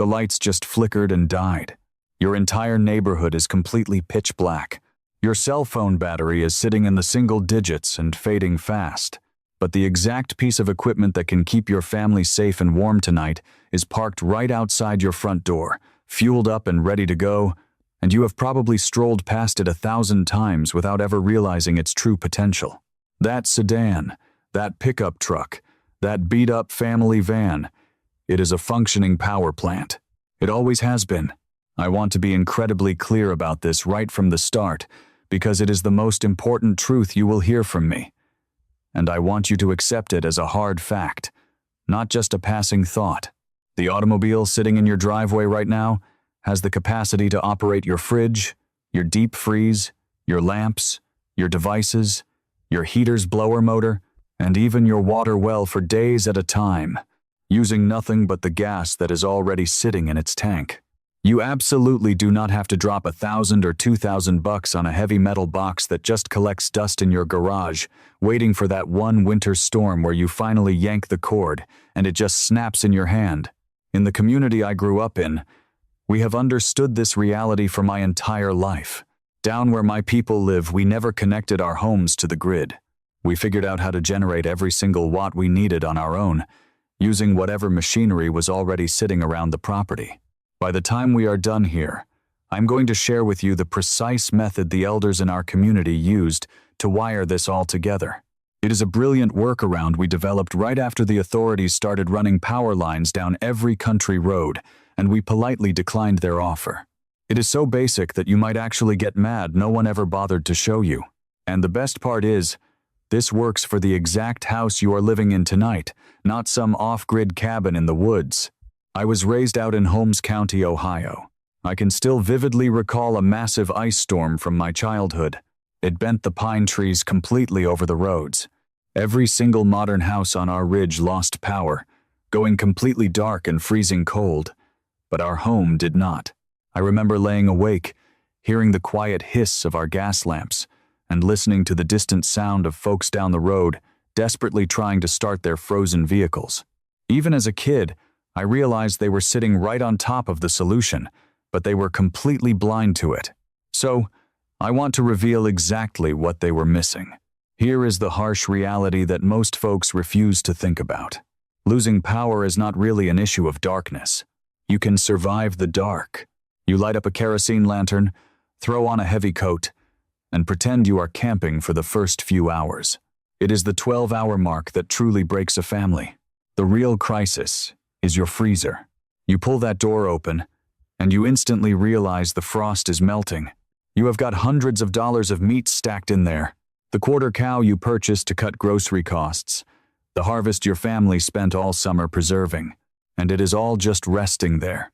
The lights just flickered and died. Your entire neighborhood is completely pitch black. Your cell phone battery is sitting in the single digits and fading fast. But the exact piece of equipment that can keep your family safe and warm tonight is parked right outside your front door, fueled up and ready to go, and you have probably strolled past it 1,000 times without ever realizing its true potential. That sedan, that pickup truck, that beat-up family van, it is a functioning power plant. It always has been. I want to be incredibly clear about this right from the start, because it is the most important truth you will hear from me. And I want you to accept it as a hard fact, not just a passing thought. The automobile sitting in your driveway right now has the capacity to operate your fridge, your deep freeze, your lamps, your devices, your heater's blower motor, and even your water well for days at a time, using nothing but the gas that is already sitting in its tank. You absolutely do not have to drop $1,000 or $2,000 on a heavy metal box that just collects dust in your garage, waiting for that one winter storm where you finally yank the cord and it just snaps in your hand. In the community I grew up in, we have understood this reality for my entire life. Down where my people live, we never connected our homes to the grid. We figured out how to generate every single watt we needed on our own, using whatever machinery was already sitting around the property. By the time we are done here, I'm going to share with you the precise method the elders in our community used to wire this all together. It is a brilliant workaround we developed right after the authorities started running power lines down every country road, and we politely declined their offer. It is so basic that you might actually get mad no one ever bothered to show you. And the best part is, this works for the exact house you are living in tonight, not some off-grid cabin in the woods. I was raised out in Holmes County, Ohio. I can still vividly recall a massive ice storm from my childhood. It bent the pine trees completely over the roads. Every single modern house on our ridge lost power, going completely dark and freezing cold. But our home did not. I remember laying awake, hearing the quiet hiss of our gas lamps, and listening to the distant sound of folks down the road, desperately trying to start their frozen vehicles. Even as a kid, I realized they were sitting right on top of the solution, but they were completely blind to it. So, I want to reveal exactly what they were missing. Here is the harsh reality that most folks refuse to think about. Losing power is not really an issue of darkness. You can survive the dark. You light up a kerosene lantern, throw on a heavy coat, and pretend you are camping for the first few hours. It is the 12-hour mark that truly breaks a family. The real crisis is your freezer. You pull that door open, and you instantly realize the frost is melting. You have got hundreds of dollars of meat stacked in there. The quarter cow you purchased to cut grocery costs. The harvest your family spent all summer preserving. And it is all just resting there,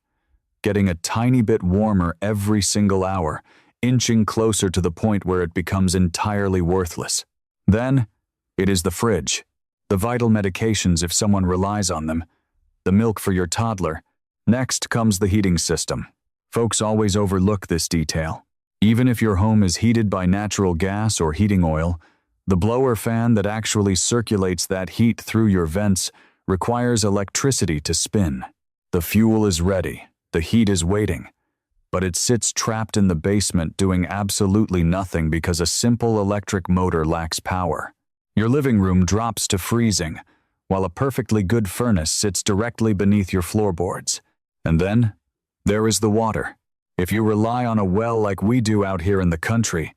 getting a tiny bit warmer every single hour, inching closer to the point where it becomes entirely worthless. Then, it is the fridge. The vital medications if someone relies on them. The milk for your toddler. Next comes the heating system. Folks always overlook this detail. Even if your home is heated by natural gas or heating oil, the blower fan that actually circulates that heat through your vents requires electricity to spin. The fuel is ready, the heat is waiting, but it sits trapped in the basement doing absolutely nothing because a simple electric motor lacks power. Your living room drops to freezing, while a perfectly good furnace sits directly beneath your floorboards. And then, there is the water. If you rely on a well like we do out here in the country,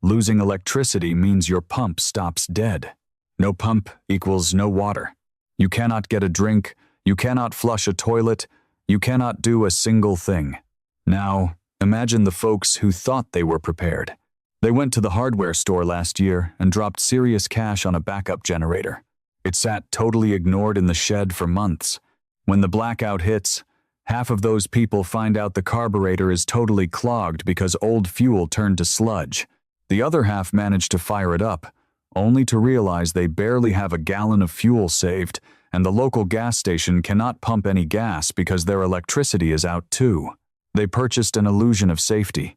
losing electricity means your pump stops dead. No pump equals no water. You cannot get a drink, you cannot flush a toilet, you cannot do a single thing. Now, imagine the folks who thought they were prepared. They went to the hardware store last year and dropped serious cash on a backup generator. It sat totally ignored in the shed for months. When the blackout hits, half of those people find out the carburetor is totally clogged because old fuel turned to sludge. The other half manage to fire it up, only to realize they barely have a gallon of fuel saved, and the local gas station cannot pump any gas because their electricity is out too. They purchased an illusion of safety.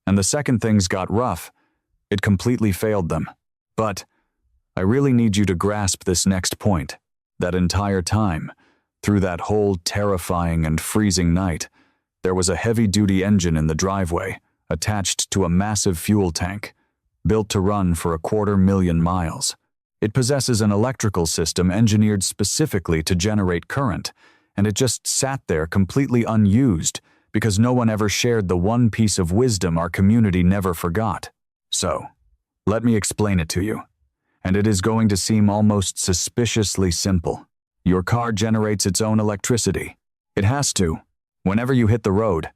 And the second things got rough, it completely failed them. But I really need you to grasp this next point. That entire time, Through that whole terrifying and freezing night, there was a heavy-duty engine in the driveway, attached to a massive fuel tank, built to run for 250,000 miles. It possesses an electrical system engineered specifically to generate current, and it just sat there completely unused because no one ever shared the one piece of wisdom our community never forgot. So, let me explain it to you. And it is going to seem almost suspiciously simple. Your car generates its own electricity. It has to. Whenever you hit the road,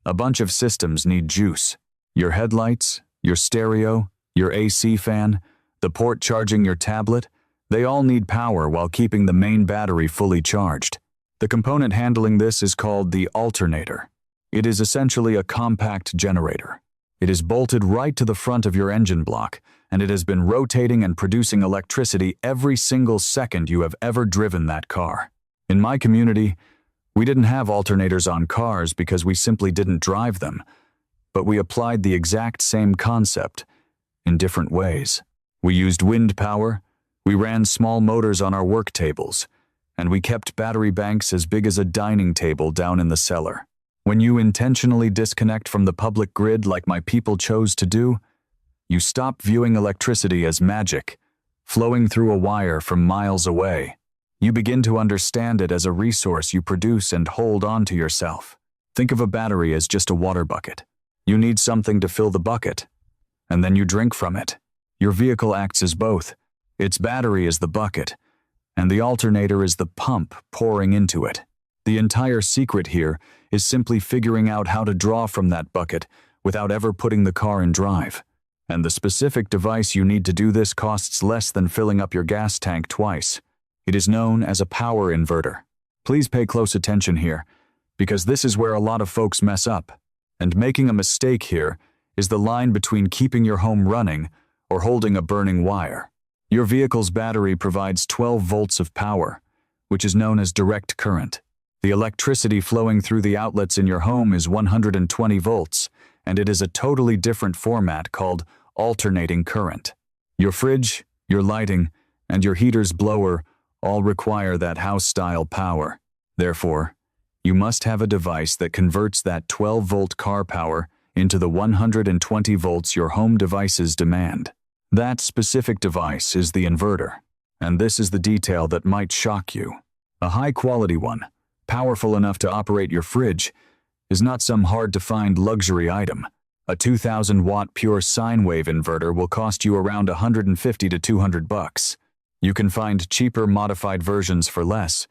a bunch of systems need juice. Your headlights, your stereo, your AC fan, the port charging your tablet, they all need power while keeping the main battery fully charged. The component handling this is called the alternator. It is essentially a compact generator. It is bolted right to the front of your engine block, and it has been rotating and producing electricity every single second you have ever driven that car. In my community, we didn't have alternators on cars because we simply didn't drive them, but we applied the exact same concept in different ways. We used wind power, we ran small motors on our work tables, and we kept battery banks as big as a dining table down in the cellar. When you intentionally disconnect from the public grid like my people chose to do, you stop viewing electricity as magic, flowing through a wire from miles away. You begin to understand it as a resource you produce and hold on to yourself. Think of a battery as just a water bucket. You need something to fill the bucket, and then you drink from it. Your vehicle acts as both. Its battery is the bucket, and the alternator is the pump pouring into it. The entire secret here is simply figuring out how to draw from that bucket without ever putting the car in drive. And the specific device you need to do this costs less than filling up your gas tank twice. It is known as a power inverter. Please pay close attention here, because this is where a lot of folks mess up. And making a mistake here is the line between keeping your home running or holding a burning wire. Your vehicle's battery provides 12 volts of power, which is known as direct current. The electricity flowing through the outlets in your home is 120 volts, and it is a totally different format called alternating current. Your fridge, your lighting, and your heater's blower all require that house-style power. Therefore, you must have a device that converts that 12-volt car power into the 120 volts your home devices demand. That specific device is the inverter, and this is the detail that might shock you. A high-quality one, powerful enough to operate your fridge, is not some hard-to-find luxury item. A 2,000-watt pure sine wave inverter will cost you around $150 to $200. You can find cheaper modified versions for less,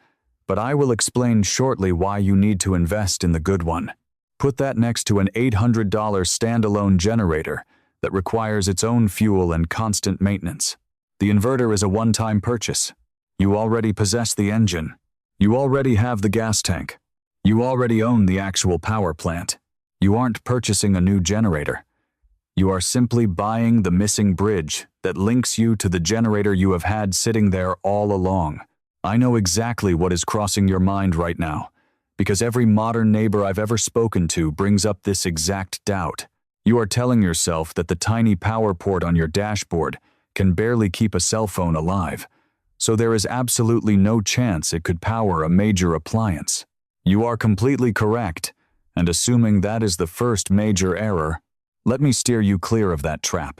but I will explain shortly why you need to invest in the good one. Put that next to an $800 standalone generator that requires its own fuel and constant maintenance. The inverter is a one-time purchase. You already possess the engine. You already have the gas tank. You already own the actual power plant. You aren't purchasing a new generator. You are simply buying the missing bridge that links you to the generator you have had sitting there all along. I know exactly what is crossing your mind right now, because every modern neighbor I've ever spoken to brings up this exact doubt. You are telling yourself that the tiny power port on your dashboard can barely keep a cell phone alive, so there is absolutely no chance it could power a major appliance. You are completely correct, and assuming that is the first major error, let me steer you clear of that trap.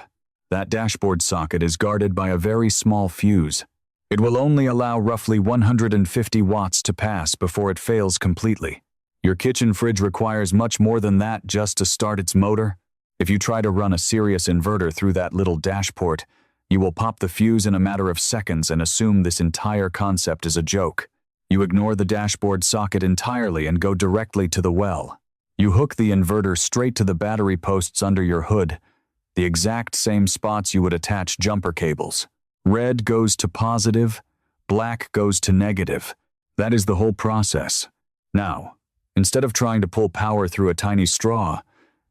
That dashboard socket is guarded by a very small fuse. It will only allow roughly 150 watts to pass before it fails completely. Your kitchen fridge requires much more than that just to start its motor. If you try to run a serious inverter through that little dashport, you will pop the fuse in a matter of seconds and assume this entire concept is a joke. You ignore the dashboard socket entirely and go directly to the well. You hook the inverter straight to the battery posts under your hood, the exact same spots you would attach jumper cables. Red goes to positive, black goes to negative. That is the whole process. Now, instead of trying to pull power through a tiny straw,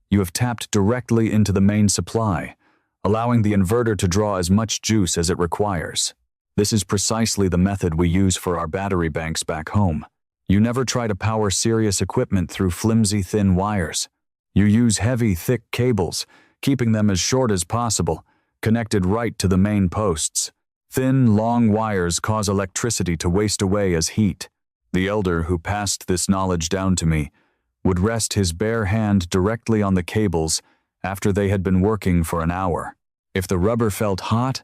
you have tapped directly into the main supply, allowing the inverter to draw as much juice as it requires. This is precisely the method we use for our battery banks back home. You never try to power serious equipment through flimsy, thin wires. You use heavy, thick cables, keeping them as short as possible, connected right to the main posts. Thin, long wires cause electricity to waste away as heat. The elder who passed this knowledge down to me would rest his bare hand directly on the cables after they had been working for an hour. If the rubber felt hot,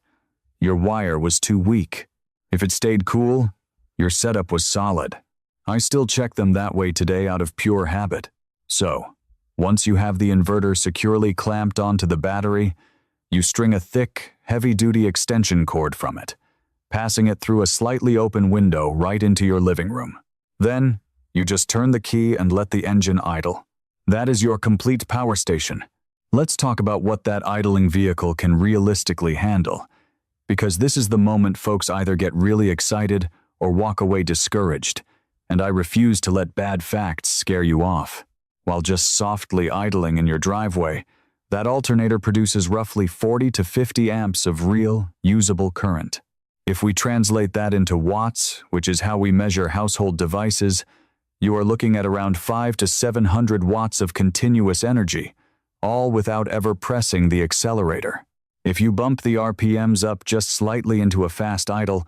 your wire was too weak. If it stayed cool, your setup was solid. I still check them that way today out of pure habit. So, once you have the inverter securely clamped onto the battery, you string a thick, heavy-duty extension cord from it, passing it through a slightly open window right into your living room. Then, you just turn the key and let the engine idle. That is your complete power station. Let's talk about what that idling vehicle can realistically handle, because this is the moment folks either get really excited or walk away discouraged, and I refuse to let bad facts scare you off. While just softly idling in your driveway, that alternator produces roughly 40 to 50 amps of real, usable current. If we translate that into watts, which is how we measure household devices, you are looking at around 500 to 700 watts of continuous energy, all without ever pressing the accelerator. If you bump the RPMs up just slightly into a fast idle,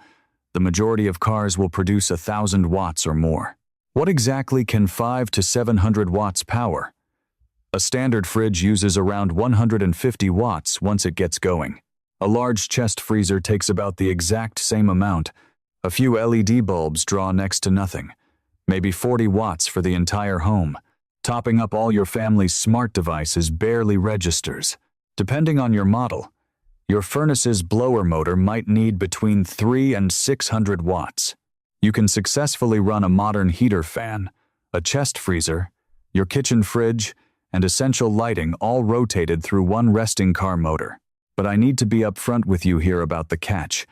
the majority of cars will produce 1,000 watts or more. What exactly can 500 to 700 watts power? A standard fridge uses around 150 watts once it gets going. A large chest freezer takes about the exact same amount. A few LED bulbs draw next to nothing, maybe 40 watts for the entire home. Topping up all your family's smart devices barely registers. Depending on your model, your furnace's blower motor might need between 300 and 600 watts. You can successfully run a modern heater fan, a chest freezer, your kitchen fridge, and essential lighting all rotated through one resting car motor. But I need to be upfront with you here about the catch,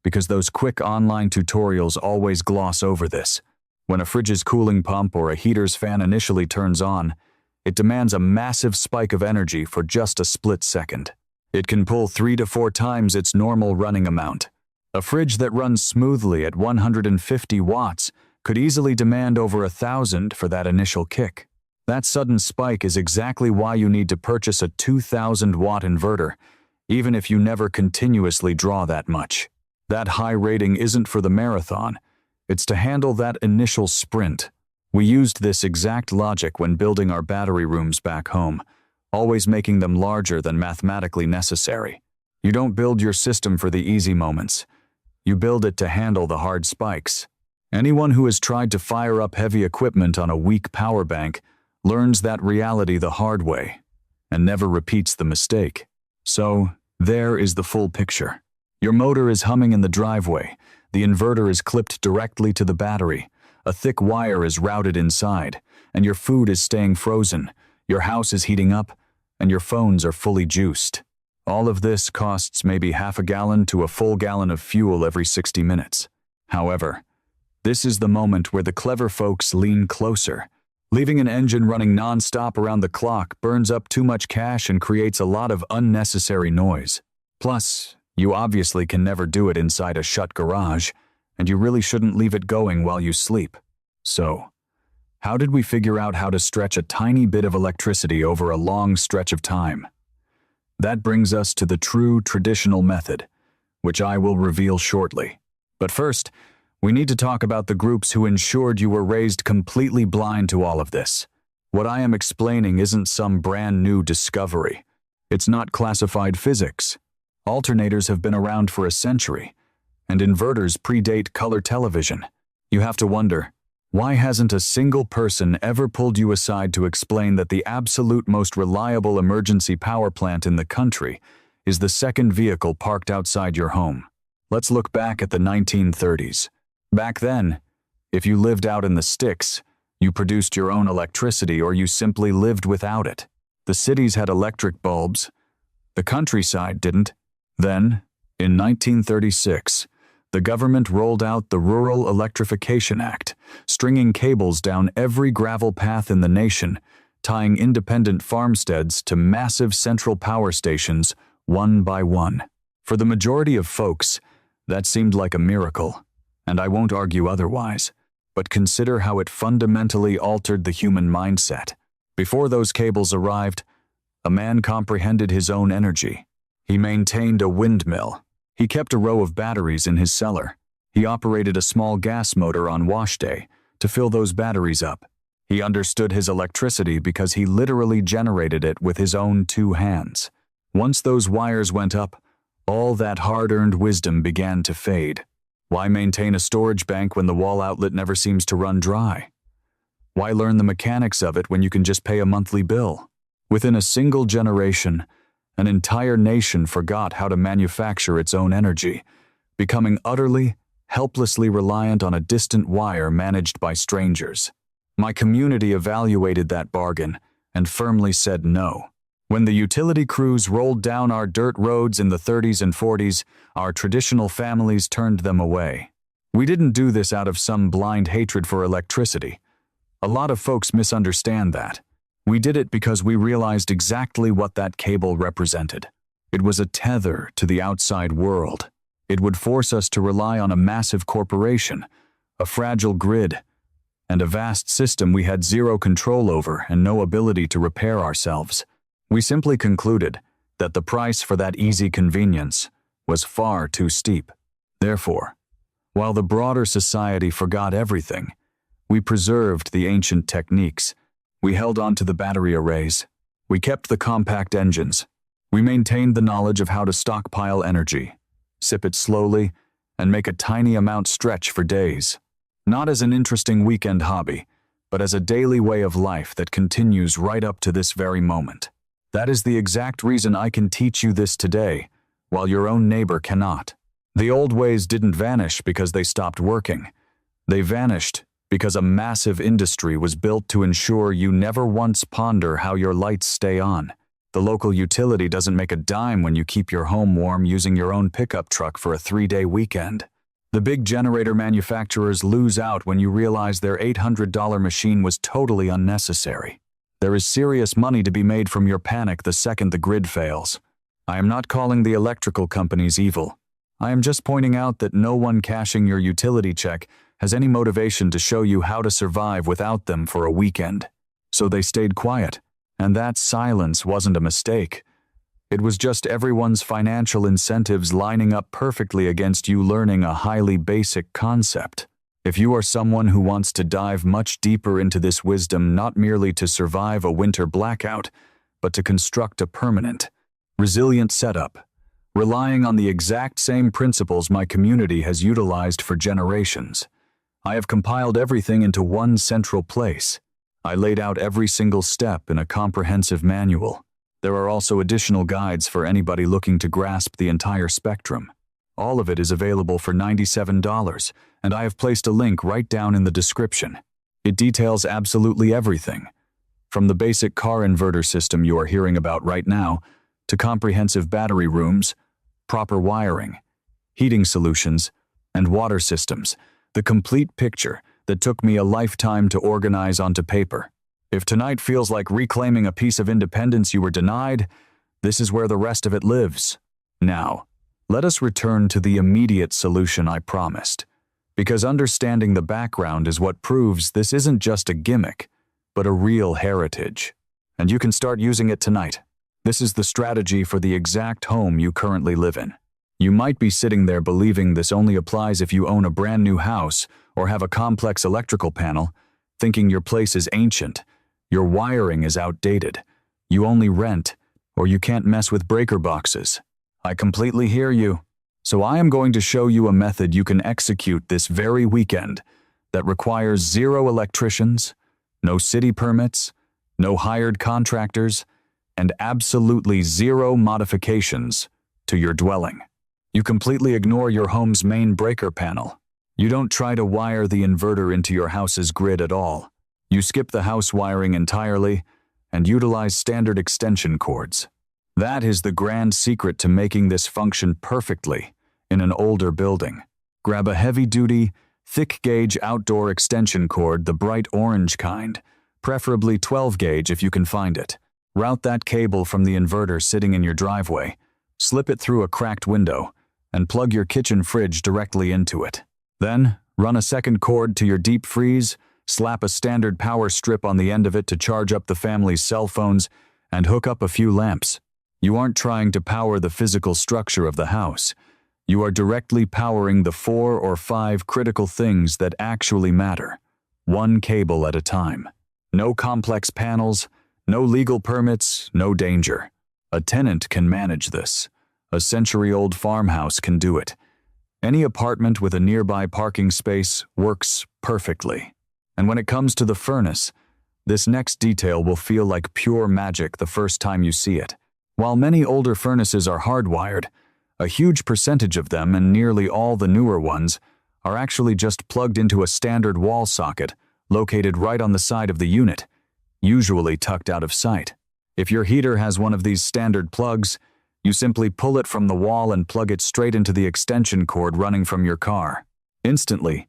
because those quick online tutorials always gloss over this. When a fridge's cooling pump or a heater's fan initially turns on, it demands a massive spike of energy for just a split second. It can pull 3 to 4 times its normal running amount. A fridge that runs smoothly at 150 watts could easily demand over 1,000 for that initial kick. That sudden spike is exactly why you need to purchase a 2,000-watt inverter, even if you never continuously draw that much. That high rating isn't for the marathon. It's to handle that initial sprint. We used this exact logic when building our battery rooms back home, always making them larger than mathematically necessary. You don't build your system for the easy moments. You build it to handle the hard spikes. Anyone who has tried to fire up heavy equipment on a weak power bank learns that reality the hard way and never repeats the mistake. So, there is the full picture. Your motor is humming in the driveway, the inverter is clipped directly to the battery, a thick wire is routed inside, and your food is staying frozen, your house is heating up, and your phones are fully juiced. All of this costs maybe half a gallon to a full gallon of fuel every 60 minutes. However, this is the moment where the clever folks lean closer. Leaving an engine running non-stop around the clock burns up too much cash and creates a lot of unnecessary noise. Plus, you obviously can never do it inside a shut garage, and you really shouldn't leave it going while you sleep. So, how did we figure out how to stretch a tiny bit of electricity over a long stretch of time? That brings us to the true traditional method, which I will reveal shortly. But first, we need to talk about the groups who ensured you were raised completely blind to all of this. What I am explaining isn't some brand new discovery. It's not classified physics. Alternators have been around for a century, and inverters predate color television. You have to wonder, why hasn't a single person ever pulled you aside to explain that the absolute most reliable emergency power plant in the country is the second vehicle parked outside your home? Let's look back at the 1930s. Back then, if you lived out in the sticks, you produced your own electricity or you simply lived without it. The cities had electric bulbs. The countryside didn't. Then, in 1936, the government rolled out the Rural Electrification Act, stringing cables down every gravel path in the nation, tying independent farmsteads to massive central power stations one by one. For the majority of folks, that seemed like a miracle, and I won't argue otherwise. But consider how it fundamentally altered the human mindset. Before those cables arrived, a man comprehended his own energy. He maintained a windmill. He kept a row of batteries in his cellar. He operated a small gas motor on wash day, to fill those batteries up. He understood his electricity because he literally generated it with his own 2 hands. Once those wires went up, all that hard-earned wisdom began to fade. Why maintain a storage bank when the wall outlet never seems to run dry? Why learn the mechanics of it when you can just pay a monthly bill? Within a single generation, an entire nation forgot how to manufacture its own energy, becoming utterly, helplessly reliant on a distant wire managed by strangers. My community evaluated that bargain and firmly said no. When the utility crews rolled down our dirt roads in the 30s and 40s, our traditional families turned them away. We didn't do this out of some blind hatred for electricity. A lot of folks misunderstand that. We did it because we realized exactly what that cable represented. It was a tether to the outside world. It would force us to rely on a massive corporation, a fragile grid, and a vast system we had zero control over and no ability to repair ourselves. We simply concluded that the price for that easy convenience was far too steep. Therefore, while the broader society forgot everything, we preserved the ancient techniques. We held on to the battery arrays. We kept the compact engines. We maintained the knowledge of how to stockpile energy, sip it slowly, and make a tiny amount stretch for days. Not as an interesting weekend hobby, but as a daily way of life that continues right up to this very moment. That is the exact reason I can teach you this today, while your own neighbor cannot. The old ways didn't vanish because they stopped working. They vanished because a massive industry was built to ensure you never once ponder how your lights stay on. The local utility doesn't make a dime when you keep your home warm using your own pickup truck for a 3-day weekend. The big generator manufacturers lose out when you realize their $800 machine was totally unnecessary. There is serious money to be made from your panic the second the grid fails. I am not calling the electrical companies evil. I am just pointing out that no one cashing your utility check has any motivation to show you how to survive without them for a weekend. So they stayed quiet, and that silence wasn't a mistake. It was just everyone's financial incentives lining up perfectly against you learning a highly basic concept. If you are someone who wants to dive much deeper into this wisdom, not merely to survive a winter blackout, but to construct a permanent, resilient setup, relying on the exact same principles my community has utilized for generations, I have compiled everything into one central place. I laid out every single step in a comprehensive manual. There are also additional guides for anybody looking to grasp the entire spectrum. All of it is available for $97, and I have placed a link right down in the description. It details absolutely everything, from the basic car inverter system you are hearing about right now, to comprehensive battery rooms, proper wiring, heating solutions, and water systems, the complete picture that took me a lifetime to organize onto paper. If tonight feels like reclaiming a piece of independence you were denied, this is where the rest of it lives. Now, let us return to the immediate solution I promised, because understanding the background is what proves this isn't just a gimmick, but a real heritage. And you can start using it tonight. This is the strategy for the exact home you currently live in. You might be sitting there believing this only applies if you own a brand new house or have a complex electrical panel, thinking your place is ancient, your wiring is outdated, you only rent, or you can't mess with breaker boxes. I completely hear you. So I am going to show you a method you can execute this very weekend that requires 0 electricians, no city permits, no hired contractors, and absolutely 0 modifications to your dwelling. You completely ignore your home's main breaker panel. You don't try to wire the inverter into your house's grid at all. You skip the house wiring entirely and utilize standard extension cords. That is the grand secret to making this function perfectly in an older building. Grab a heavy-duty, thick-gauge outdoor extension cord, the bright orange kind, preferably 12-gauge if you can find it. Route that cable from the inverter sitting in your driveway, slip it through a cracked window, and plug your kitchen fridge directly into it. Then, run a second cord to your deep freeze, slap a standard power strip on the end of it to charge up the family's cell phones, and hook up a few lamps. You aren't trying to power the physical structure of the house. You are directly powering the 4 or 5 critical things that actually matter: one cable at a time. No complex panels, no legal permits, no danger. A tenant can manage this. A century-old farmhouse can do it. Any apartment with a nearby parking space works perfectly. And when it comes to the furnace, this next detail will feel like pure magic the first time you see it. While many older furnaces are hardwired, a huge percentage of them, and nearly all the newer ones, are actually just plugged into a standard wall socket located right on the side of the unit, usually tucked out of sight. If your heater has one of these standard plugs, you simply pull it from the wall and plug it straight into the extension cord running from your car. Instantly,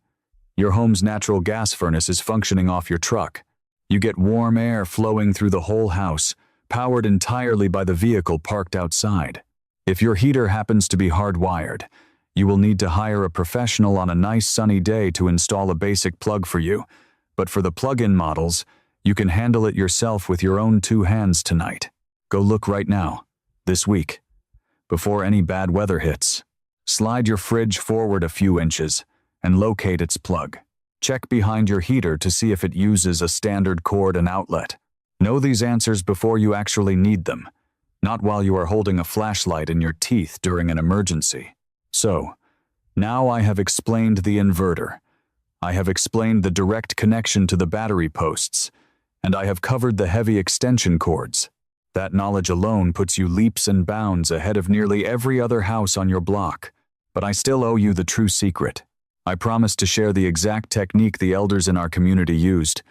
your home's natural gas furnace is functioning off your truck. You get warm air flowing through the whole house, powered entirely by the vehicle parked outside. If your heater happens to be hardwired, you will need to hire a professional on a nice sunny day to install a basic plug for you, but for the plug-in models, you can handle it yourself with your own 2 hands tonight. Go look right now, this week, before any bad weather hits. Slide your fridge forward a few inches and locate its plug. Check behind your heater to see if it uses a standard cord and outlet. Know these answers before you actually need them, not while you are holding a flashlight in your teeth during an emergency. So, now I have explained the inverter. I have explained the direct connection to the battery posts, and I have covered the heavy extension cords. That knowledge alone puts you leaps and bounds ahead of nearly every other house on your block. But I still owe you the true secret. I promised to share the exact technique the elders in our community used,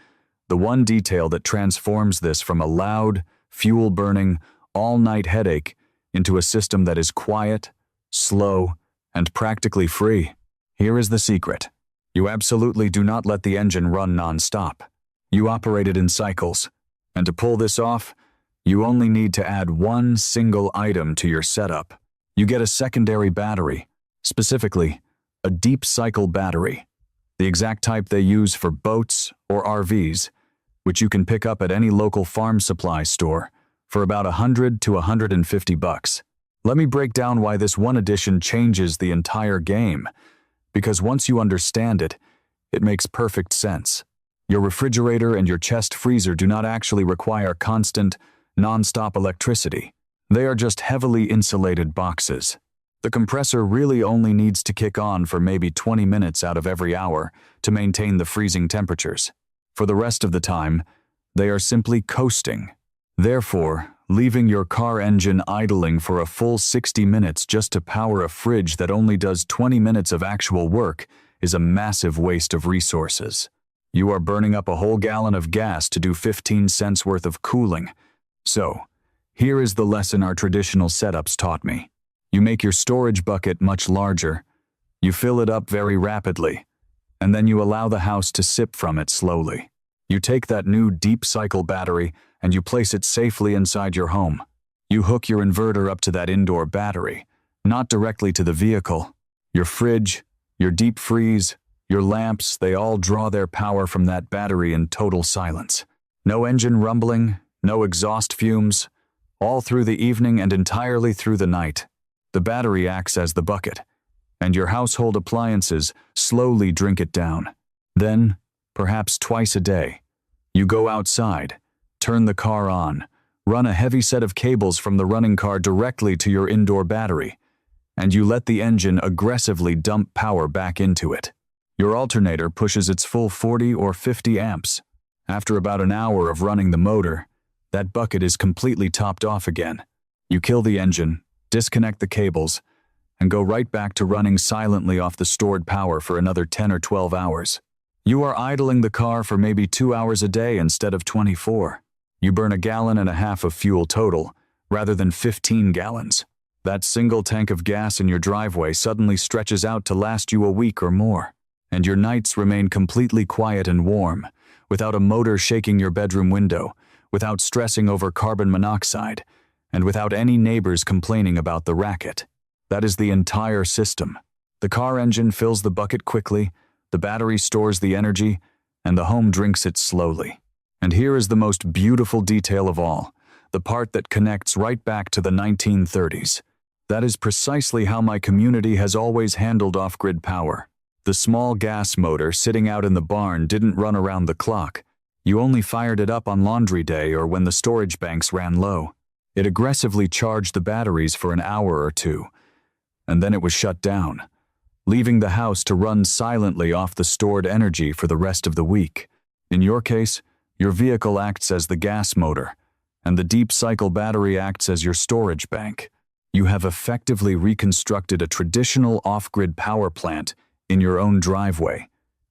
the one detail that transforms this from a loud, fuel-burning, all-night headache into a system that is quiet, slow, and practically free. Here is the secret. You absolutely do not let the engine run non-stop. You operate it in cycles. And to pull this off, you only need to add one single item to your setup. You get a secondary battery, specifically, a deep cycle battery, the exact type they use for boats or RVs, which you can pick up at any local farm supply store for about $100 to $150. Let me break down why this one addition changes the entire game, because once you understand it, it makes perfect sense. Your refrigerator and your chest freezer do not actually require constant, non-stop electricity. They are just heavily insulated boxes. The compressor really only needs to kick on for maybe 20 minutes out of every hour to maintain the freezing temperatures. For the rest of the time, they are simply coasting. Therefore, leaving your car engine idling for a full 60 minutes just to power a fridge that only does 20 minutes of actual work is a massive waste of resources. You are burning up a whole gallon of gas to do 15 cents worth of cooling. So, here is the lesson our traditional setups taught me. You make your storage bucket much larger, you fill it up very rapidly, and then you allow the house to sip from it slowly. You take that new deep cycle battery and you place it safely inside your home. You hook your inverter up to that indoor battery, not directly to the vehicle. Your fridge, your deep freeze, your lamps, they all draw their power from that battery in total silence. No engine rumbling, no exhaust fumes, all through the evening and entirely through the night. The battery acts as the bucket, and your household appliances slowly drink it down. Then, perhaps twice a day, you go outside, turn the car on, run a heavy set of cables from the running car directly to your indoor battery, and you let the engine aggressively dump power back into it. Your alternator pushes its full 40 or 50 amps. After about an hour of running the motor, that bucket is completely topped off again. You kill the engine, disconnect the cables, and go right back to running silently off the stored power for another 10 or 12 hours. You are idling the car for maybe 2 hours a day instead of 24. You burn 1.5 gallons of fuel total, rather than 15 gallons. That single tank of gas in your driveway suddenly stretches out to last you a week or more, and your nights remain completely quiet and warm, without a motor shaking your bedroom window, without stressing over carbon monoxide, and without any neighbors complaining about the racket. That is the entire system. The car engine fills the bucket quickly, the battery stores the energy, and the home drinks it slowly. And here is the most beautiful detail of all, the part that connects right back to the 1930s. That is precisely how my community has always handled off-grid power. The small gas motor sitting out in the barn didn't run around the clock. You only fired it up on laundry day or when the storage banks ran low. It aggressively charged the batteries for an hour or two, and then it was shut down, leaving the house to run silently off the stored energy for the rest of the week. In your case, your vehicle acts as the gas motor, and the deep cycle battery acts as your storage bank. You have effectively reconstructed a traditional off-grid power plant in your own driveway,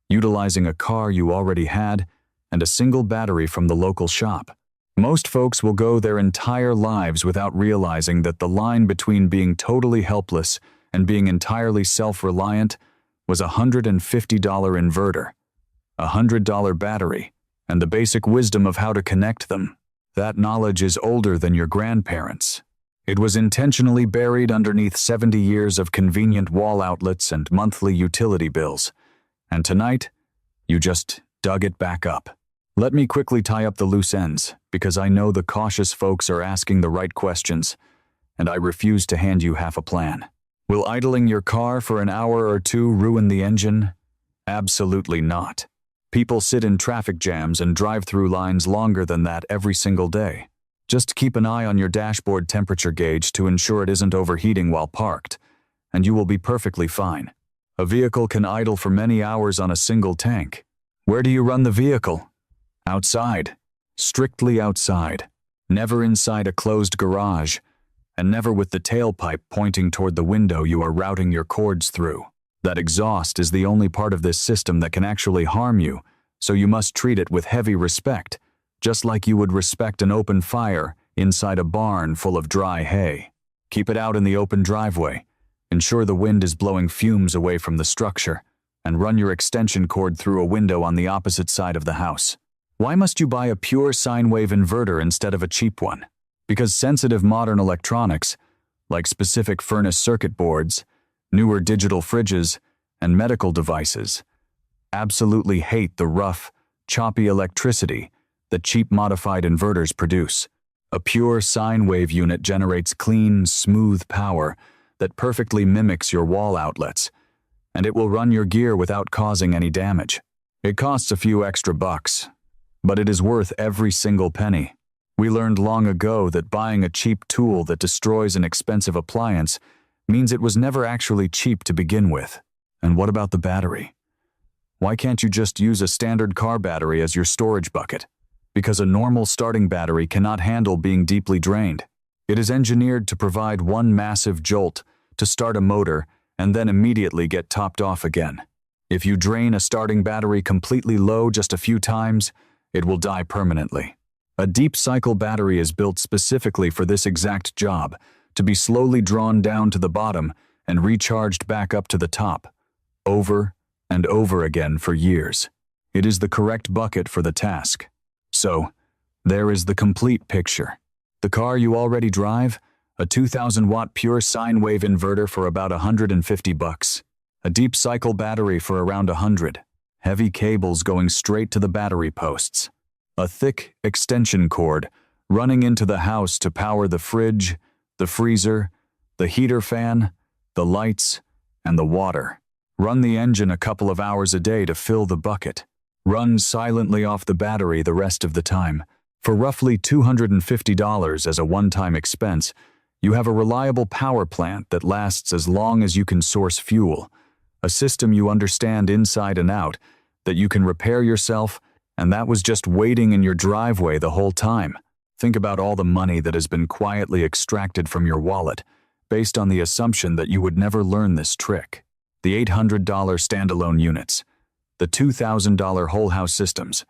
utilizing a car you already had and a single battery from the local shop. Most folks will go their entire lives without realizing that the line between being totally helpless and being entirely self-reliant was a $150 inverter, a $100 battery, and the basic wisdom of how to connect them. That knowledge is older than your grandparents. It was intentionally buried underneath 70 years of convenient wall outlets and monthly utility bills. And tonight, you just dug it back up. Let me quickly tie up the loose ends, because I know the cautious folks are asking the right questions, and I refuse to hand you half a plan. Will idling your car for an hour or two ruin the engine? Absolutely not. People sit in traffic jams and drive-through lines longer than that every single day. Just keep an eye on your dashboard temperature gauge to ensure it isn't overheating while parked, and you will be perfectly fine. A vehicle can idle for many hours on a single tank. Where do you run the vehicle? Outside. Strictly outside. Never inside a closed garage, and never with the tailpipe pointing toward the window you are routing your cords through. That exhaust is the only part of this system that can actually harm you, so you must treat it with heavy respect, just like you would respect an open fire inside a barn full of dry hay. Keep it out in the open driveway. Ensure the wind is blowing fumes away from the structure, and run your extension cord through a window on the opposite side of the house. Why must you buy a pure sine wave inverter instead of a cheap one? Because sensitive modern electronics, like specific furnace circuit boards, newer digital fridges, and medical devices, absolutely hate the rough, choppy electricity that cheap modified inverters produce. A pure sine wave unit generates clean, smooth power that perfectly mimics your wall outlets, and it will run your gear without causing any damage. It costs a few extra bucks, but it is worth every single penny. We learned long ago that buying a cheap tool that destroys an expensive appliance means it was never actually cheap to begin with. And what about the battery? Why can't you just use a standard car battery as your storage bucket? Because a normal starting battery cannot handle being deeply drained. It is engineered to provide one massive jolt to start a motor and then immediately get topped off again. If you drain a starting battery completely low just a few times, it will die permanently. A deep cycle battery is built specifically for this exact job, to be slowly drawn down to the bottom and recharged back up to the top, over and over again for years. It is the correct bucket for the task. So, there is the complete picture. The car you already drive, a 2,000-watt pure sine wave inverter for about $150. A deep cycle battery for around $100. Heavy cables going straight to the battery posts. A thick extension cord running into the house to power the fridge, the freezer, the heater fan, the lights, and the water. Run the engine a couple of hours a day to fill the bucket. Run silently off the battery the rest of the time. For roughly $250 as a one-time expense, you have a reliable power plant that lasts as long as you can source fuel, a system you understand inside and out, that you can repair yourself, and that was just waiting in your driveway the whole time. Think about all the money that has been quietly extracted from your wallet, based on the assumption that you would never learn this trick. The $800 standalone units, the $2,000 whole house systems,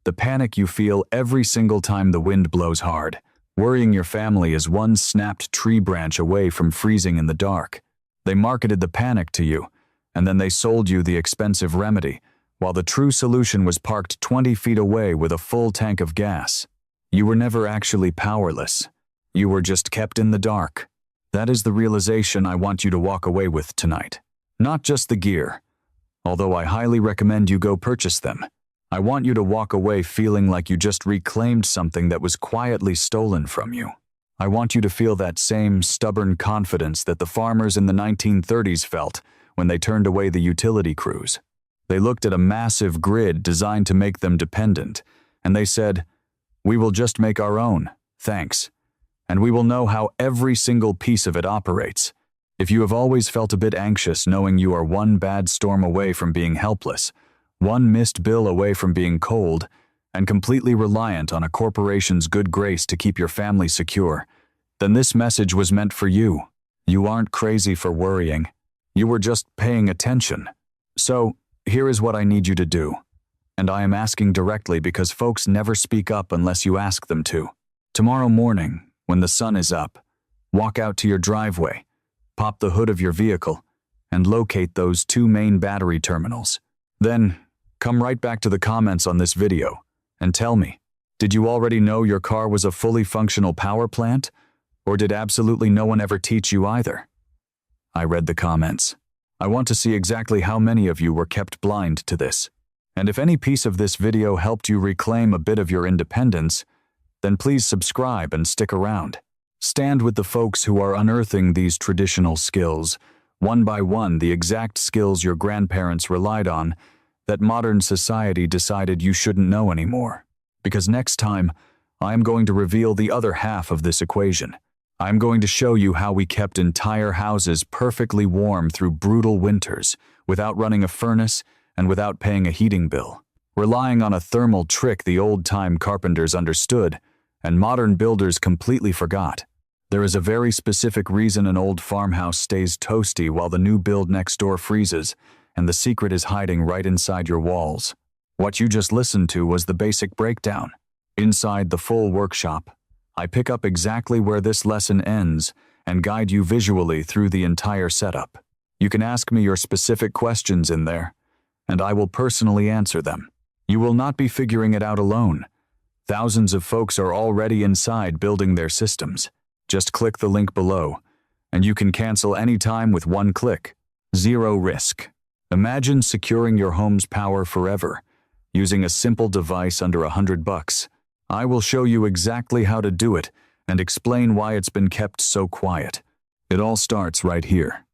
the panic you feel every single time the wind blows hard. Worrying your family is one snapped tree branch away from freezing in the dark. They marketed the panic to you, and then they sold you the expensive remedy, while the true solution was parked 20 feet away with a full tank of gas. You were never actually powerless. You were just kept in the dark. That is the realization I want you to walk away with tonight. Not just the gear, although I highly recommend you go purchase them. I want you to walk away feeling like you just reclaimed something that was quietly stolen from you. I want you to feel that same stubborn confidence that the farmers in the 1930s felt when they turned away the utility crews. They looked at a massive grid designed to make them dependent, and they said, "We will just make our own, thanks. And we will know how every single piece of it operates." If you have always felt a bit anxious knowing you are one bad storm away from being helpless, one missed bill away from being cold, and completely reliant on a corporation's good grace to keep your family secure, then this message was meant for you. You aren't crazy for worrying. You were just paying attention. So, here is what I need you to do. And I am asking directly because folks never speak up unless you ask them to. Tomorrow morning, when the sun is up, walk out to your driveway, pop the hood of your vehicle, and locate those 2 main battery terminals. Then, come right back to the comments on this video and tell me, did you already know your car was a fully functional power plant? Or did absolutely no one ever teach you either? I read the comments. I want to see exactly how many of you were kept blind to this. And if any piece of this video helped you reclaim a bit of your independence, then please subscribe and stick around. Stand with the folks who are unearthing these traditional skills, one by one, the exact skills your grandparents relied on that modern society decided you shouldn't know anymore. Because next time, I am going to reveal the other half of this equation. I am going to show you how we kept entire houses perfectly warm through brutal winters, without running a furnace and without paying a heating bill, relying on a thermal trick the old-time carpenters understood and modern builders completely forgot. There is a very specific reason an old farmhouse stays toasty while the new build next door freezes, and the secret is hiding right inside your walls. What you just listened to was the basic breakdown. Inside the full workshop, I pick up exactly where this lesson ends and guide you visually through the entire setup. You can ask me your specific questions in there, and I will personally answer them. You will not be figuring it out alone. Thousands of folks are already inside building their systems. Just click the link below, and you can cancel anytime with one click. Zero risk. Imagine securing your home's power forever, using a simple device under $100. I will show you exactly how to do it and explain why it's been kept so quiet. It all starts right here.